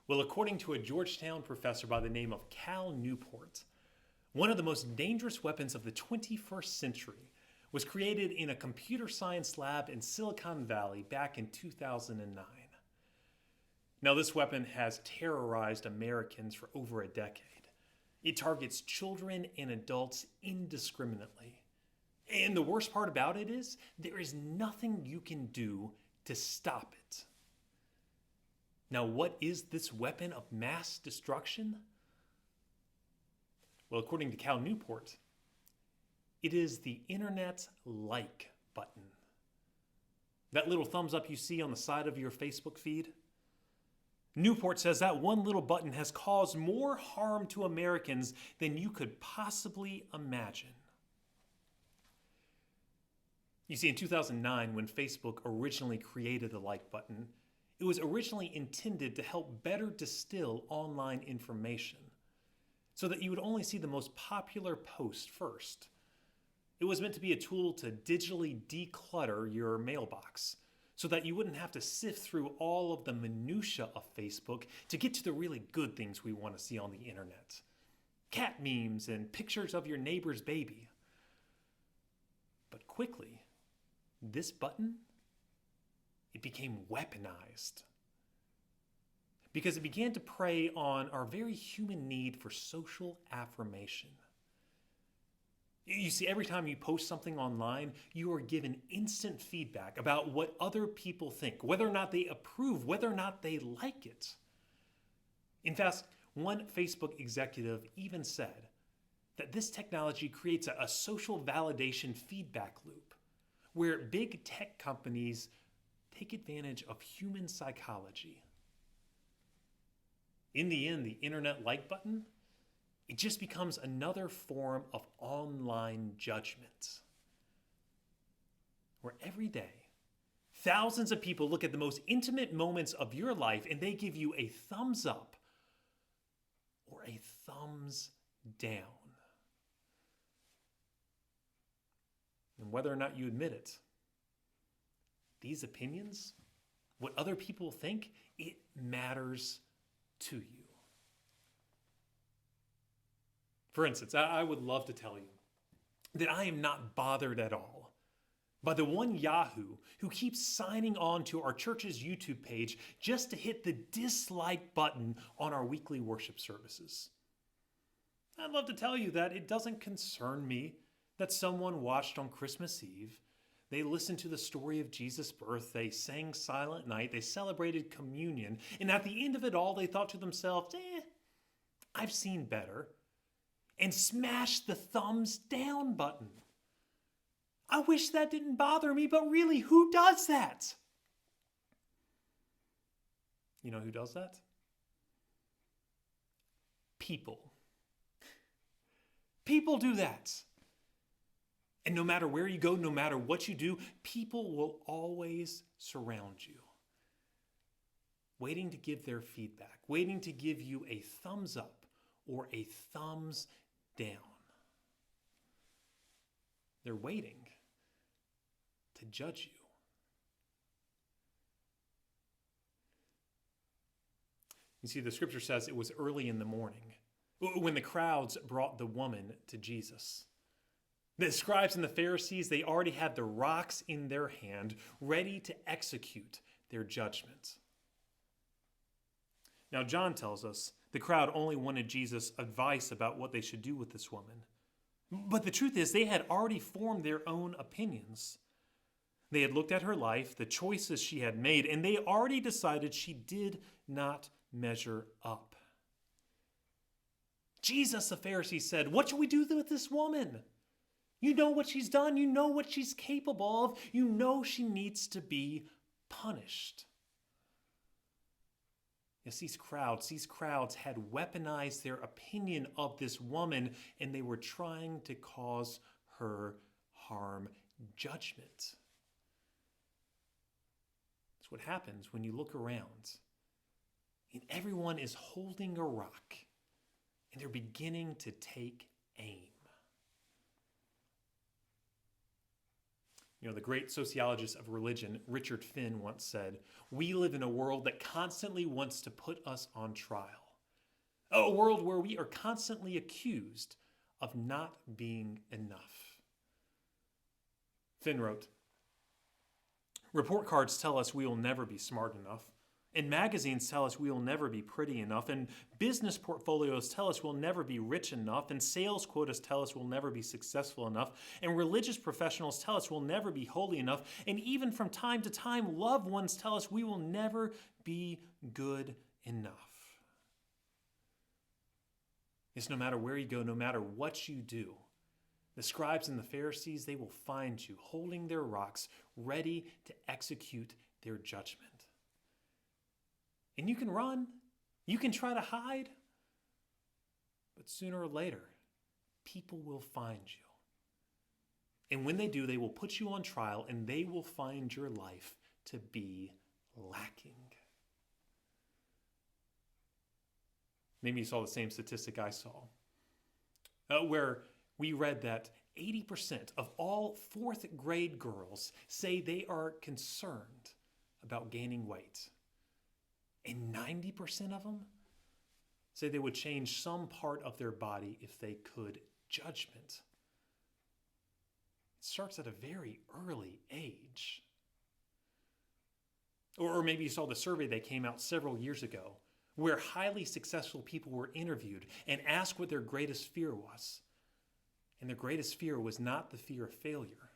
Well, according to a Georgetown professor by the name of Cal Newport, one of the most dangerous weapons of the 21st century was created in a computer science lab in Silicon Valley back in 2009. Now, this weapon has terrorized Americans for over a decade. It targets children and adults indiscriminately. And the worst part about it is, there is nothing you can do to stop it. Now, what is this weapon of mass destruction? Well, according to Cal Newport, it is the internet like button. That little thumbs up you see on the side of your Facebook feed? Newport says that one little button has caused more harm to Americans than you could possibly imagine. You see, in 2009, when Facebook originally created the like button, it was originally intended to help better distill online information so that you would only see the most popular post first. It was meant to be a tool to digitally declutter your mailbox so that you wouldn't have to sift through all of the minutia of Facebook to get to the really good things we want to see on the internet. Cat memes and pictures of your neighbor's baby. But quickly, this button, it became weaponized because it began to prey on our very human need for social affirmation. You see, every time you post something online, you are given instant feedback about what other people think, whether or not they approve, whether or not they like it. In fact, one Facebook executive even said that this technology creates a social validation feedback loop where big tech companies take advantage of human psychology. In the end, the internet like button, it just becomes another form of online judgment. Where every day, thousands of people look at the most intimate moments of your life and they give you a thumbs up or a thumbs down. And whether or not you admit it, these opinions, what other people think, it matters to you. For instance, I would love to tell you that I am not bothered at all by the one Yahoo who keeps signing on to our church's YouTube page just to hit the dislike button on our weekly worship services. I'd love to tell you that it doesn't concern me that someone watched on Christmas Eve. They listened to the story of Jesus' birth. They sang Silent Night. They celebrated communion. And at the end of it all, they thought to themselves, I've seen better. And smashed the thumbs down button. I wish that didn't bother me, but really, who does that? You know who does that? People. People do that. And no matter where you go, no matter what you do, people will always surround you, waiting to give their feedback, waiting to give you a thumbs up or a thumbs down. They're waiting to judge you. You see, the scripture says it was early in the morning when the crowds brought the woman to Jesus. The scribes and the Pharisees, they already had the rocks in their hand, ready to execute their judgment. Now, John tells us the crowd only wanted Jesus' advice about what they should do with this woman. But the truth is, they had already formed their own opinions. They had looked at her life, the choices she had made, and they already decided she did not measure up. Jesus, the Pharisees, said, "What shall we do with this woman? You know what she's done. You know what she's capable of. You know she needs to be punished." Yes, these crowds had weaponized their opinion of this woman, and they were trying to cause her harm, judgment. That's what happens when you look around and everyone is holding a rock and they're beginning to take aim. The great sociologist of religion, Richard Finn, once said, "We live in a world that constantly wants to put us on trial. A world where we are constantly accused of not being enough." Finn wrote, "Report cards tell us we will never be smart enough. And magazines tell us we will never be pretty enough. And business portfolios tell us we'll never be rich enough. And sales quotas tell us we'll never be successful enough. And religious professionals tell us we'll never be holy enough. And even from time to time, loved ones tell us we will never be good enough." Yes, no matter where you go, no matter what you do, the scribes and the Pharisees, they will find you holding their rocks, ready to execute their judgment. And you can run, you can try to hide, but sooner or later, people will find you. And when they do, they will put you on trial and they will find your life to be lacking. Maybe you saw the same statistic I saw, where we read that 80% of all fourth grade girls say they are concerned about gaining weight. And 90% of them say they would change some part of their body if they could. Judgment. It starts at a very early age. Or maybe you saw the survey that came out several years ago, where highly successful people were interviewed and asked what their greatest fear was. And their greatest fear was not the fear of failure.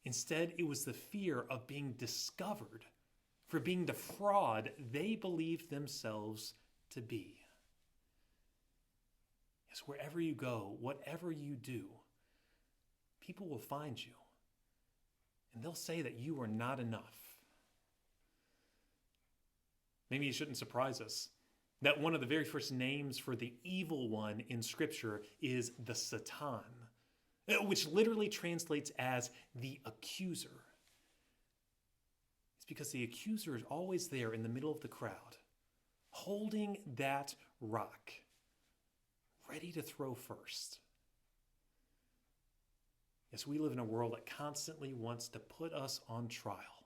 Instead, it was the fear of being discovered for being the fraud they believed themselves to be. Yes, wherever you go, whatever you do, people will find you, and they'll say that you are not enough. Maybe it shouldn't surprise us that one of the very first names for the evil one in Scripture is the Satan, which literally translates as the accuser. Because the accuser is always there in the middle of the crowd, holding that rock, ready to throw first. Yes, we live in a world that constantly wants to put us on trial.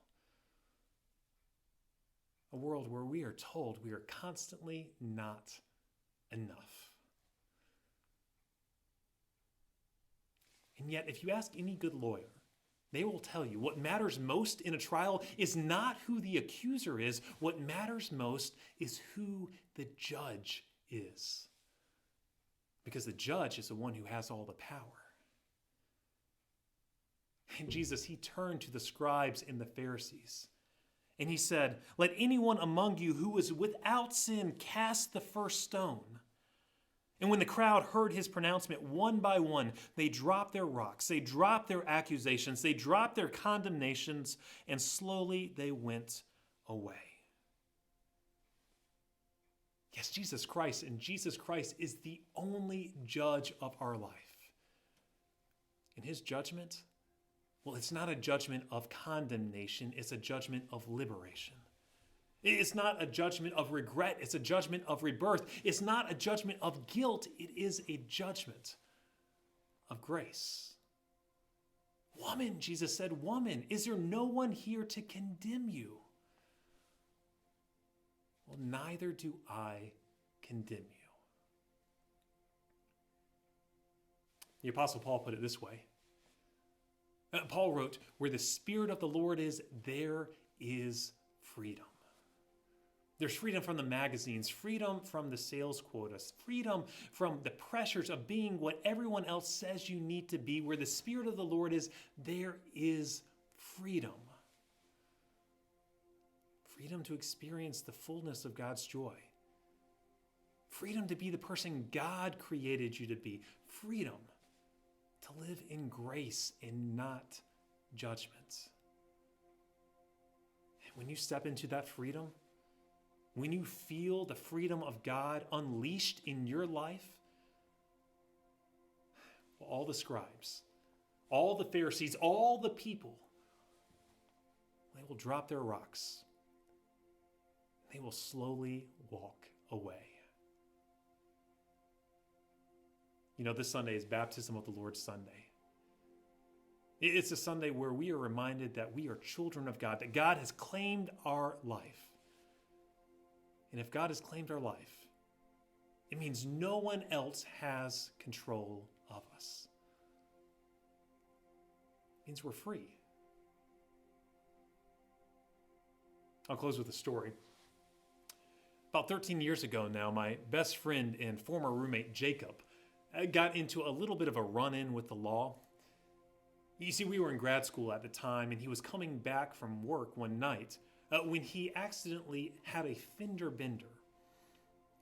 A world where we are told we are constantly not enough. And yet, if you ask any good lawyer, they will tell you what matters most in a trial is not who the accuser is. What matters most is who the judge is. Because the judge is the one who has all the power. And Jesus, he turned to the scribes and the Pharisees, and he said, "Let anyone among you who is without sin cast the first stone." And when the crowd heard his pronouncement, one by one, they dropped their rocks, they dropped their accusations, they dropped their condemnations, and slowly they went away. Yes, Jesus Christ, and Jesus Christ is the only judge of our life. And his judgment, well, it's not a judgment of condemnation, it's a judgment of liberation. It's not a judgment of regret. It's a judgment of rebirth. It's not a judgment of guilt. It is a judgment of grace. "Woman," Jesus said, "woman, is there no one here to condemn you?" "Well, neither do I condemn you." The Apostle Paul put it this way. Paul wrote, "Where the Spirit of the Lord is, there is freedom." There's freedom from the magazines, freedom from the sales quotas, freedom from the pressures of being what everyone else says you need to be. Where the Spirit of the Lord is, there is freedom. Freedom to experience the fullness of God's joy. Freedom to be the person God created you to be. Freedom to live in grace and not judgment. And when you step into that freedom, when you feel the freedom of God unleashed in your life, all the scribes, all the Pharisees, all the people, they will drop their rocks. They will slowly walk away. This Sunday is Baptism of the Lord Sunday. It's a Sunday where we are reminded that we are children of God, that God has claimed our life. And if God has claimed our life, it means no one else has control of us. It means we're free. I'll close with a story. About 13 years ago now, my best friend and former roommate, Jacob, got into a little bit of a run-in with the law. You see, we were in grad school at the time, and he was coming back from work one night when he accidentally had a fender bender.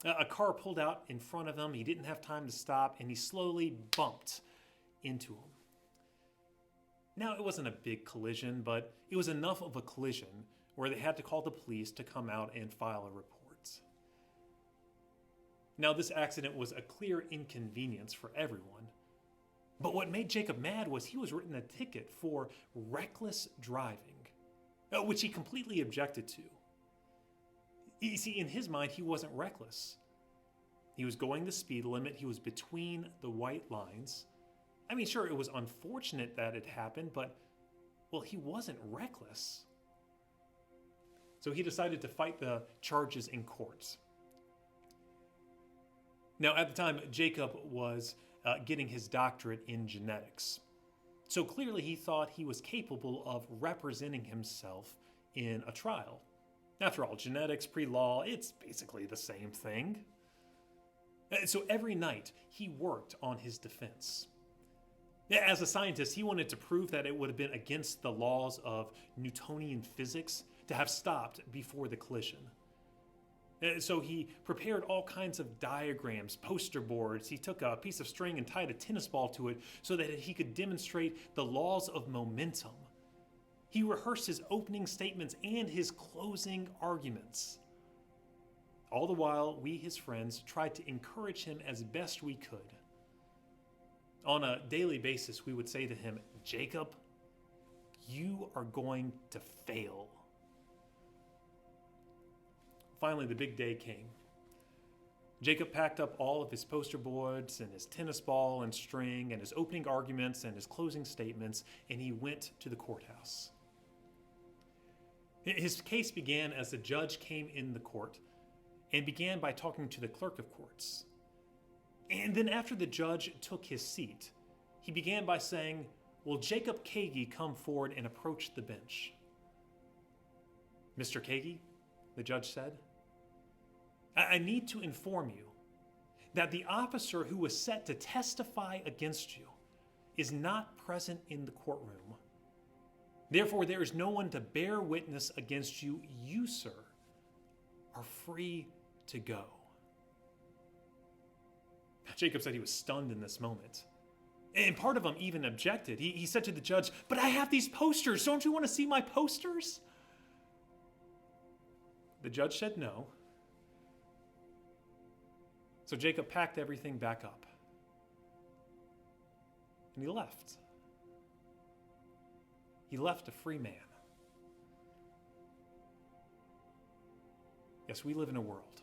A car pulled out in front of him. He didn't have time to stop, and he slowly bumped into him. Now, it wasn't a big collision, but it was enough of a collision where they had to call the police to come out and file a report. Now, this accident was a clear inconvenience for everyone. But what made Jacob mad was he was written a ticket for reckless driving, which he completely objected to. You see, in his mind, he wasn't reckless. He was going the speed limit. He was between the white lines. I mean, sure, it was unfortunate that it happened, but, well, he wasn't reckless. So he decided to fight the charges in court. Now, at the time, Jacob was getting his doctorate in genetics. So clearly he thought he was capable of representing himself in a trial. After all, genetics, pre-law, it's basically the same thing. So every night he worked on his defense. As a scientist, he wanted to prove that it would have been against the laws of Newtonian physics to have stopped before the collision. So he prepared all kinds of diagrams, poster boards. He took a piece of string and tied a tennis ball to it so that he could demonstrate the laws of momentum. He rehearsed his opening statements and his closing arguments. All the while, we, his friends, tried to encourage him as best we could. On a daily basis, we would say to him, "Jacob, you are going to fail." Finally, the big day came. Jacob packed up all of his poster boards and his tennis ball and string and his opening arguments and his closing statements, and he went to the courthouse. His case began as the judge came in the court and began by talking to the clerk of courts. And then after the judge took his seat, he began by saying, "Will Jacob Kagi come forward and approach the bench?" "Mr. Kagi," the judge said, "I need to inform you that the officer who was set to testify against you is not present in the courtroom. Therefore, there is no one to bear witness against you. You, sir, are free to go." Jacob said he was stunned in this moment. And part of him even objected. He said to the judge, "But I have these posters. Don't you want to see my posters?" The judge said no. So Jacob packed everything back up. And he left. He left a free man. Yes, we live in a world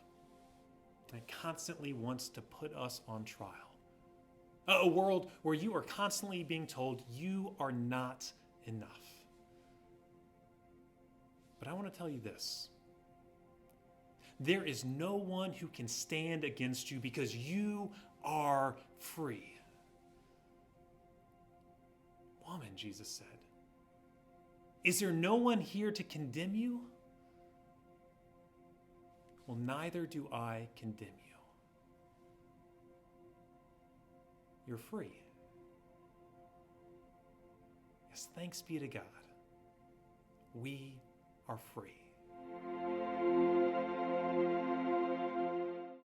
that constantly wants to put us on trial. A world where you are constantly being told you are not enough. But I want to tell you this. There is no one who can stand against you because you are free. "Woman," Jesus said, "is there no one here to condemn you?" "Well, neither do I condemn you." You're free. Yes, thanks be to God. We are free.